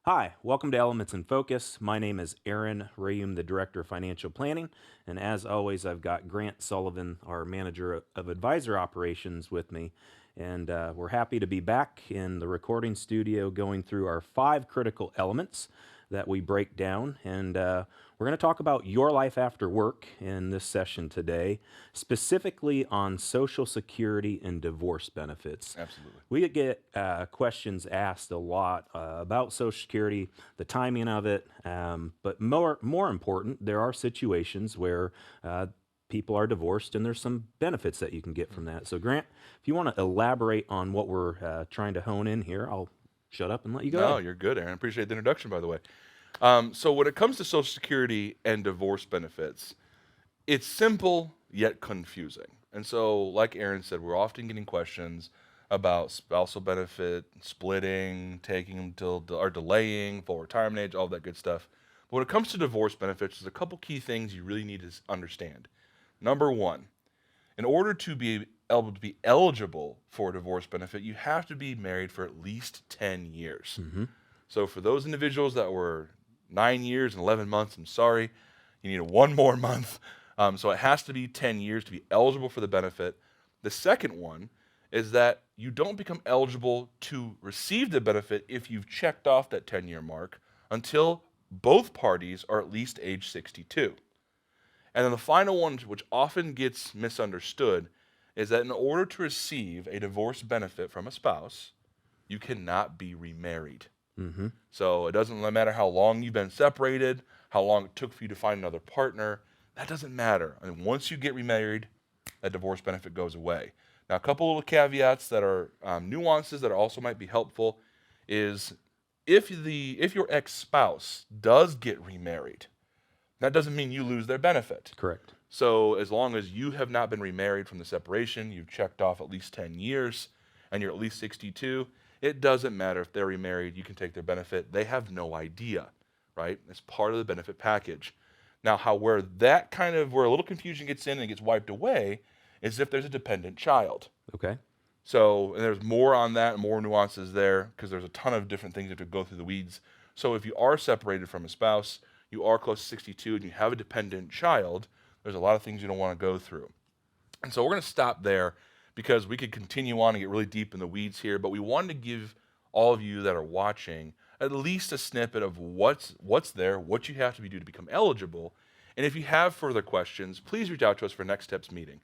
Hi, welcome to Elements in Focus. My name is Aaron Rheaume, the Director of Financial Planning, and as always, I've got Grant Sullivan, our Manager of Advisor Operations, with me. And we're happy to be back in the recording studio going through our 5 critical elements that we break down. And we're going to talk about your life after work in this session today, specifically on Social Security and divorce benefits. Absolutely. We get questions asked a lot about Social Security, the timing of it, but more important, there are situations where people are divorced and there's some benefits that you can get from that. So, Grant, if you want to elaborate on what we're trying to hone in here, I'll shut up and let you go No, ahead. you're good, Aaron. Appreciate the introduction, by the way. So when it comes to Social Security and divorce benefits, it's simple yet confusing. And so, like Aaron said, we're often getting questions about spousal benefit, splitting, taking them till or delaying, full retirement age, all that good stuff. But when it comes to divorce benefits, there's a couple key things you really need to understand. Number one, in order to be able to be eligible for a divorce benefit, you have to be married for at least 10 years. Mm-hmm. So for those individuals that were 9 years and 11 months, I'm sorry, you need one more month. So it has to be 10 years to be eligible for the benefit. The second one is that you don't become eligible to receive the benefit if you've checked off that 10-year mark until both parties are at least age 62. And then the final one, which often gets misunderstood, is that in order to receive a divorce benefit from a spouse, you cannot be remarried. Mm-hmm. So it doesn't matter how long you've been separated, how long it took for you to find another partner. That doesn't matter. And once you get remarried, that divorce benefit goes away. Now, a couple little caveats that are nuances that also might be helpful is if your ex-spouse does get remarried, that doesn't mean you lose their benefit. Correct. So as long as you have not been remarried from the separation, you've checked off at least 10 years, and you're at least 62, it doesn't matter if they're remarried, you can take their benefit. They have no idea, right? It's part of the benefit package. Now, where a little confusion gets in and gets wiped away is if there's a dependent child. Okay. So, and there's more on that and more nuances there because there's a ton of different things you have to go through the weeds. So if you are separated from a spouse, you are close to 62 and you have a dependent child, there's a lot of things you don't want to go through. And so we're going to stop there because we could continue on and get really deep in the weeds here, but we wanted to give all of you that are watching at least a snippet of what's there, what you have to do to become eligible. And if you have further questions, please reach out to us for Next Steps meeting.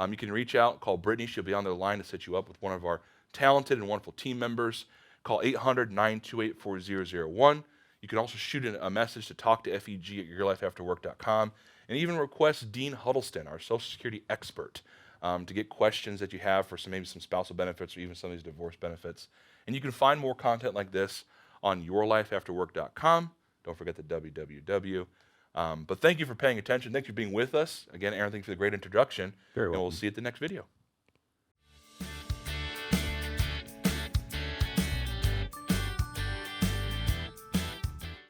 You can reach out, call Brittany. She'll be on the line to set you up with one of our talented and wonderful team members. Call 800-928-4001. You can also shoot a message to talk to FEG at yourlifeafterwork.com and even request Dean Huddleston, our Social Security expert, to get questions that you have for maybe some spousal benefits or even some of these divorce benefits. And you can find more content like this on yourlifeafterwork.com. Don't forget the www. But thank you for paying attention. Thanks for being with us. Again, Aaron, thank you for the great introduction. Very And well. we'll see you at the next video.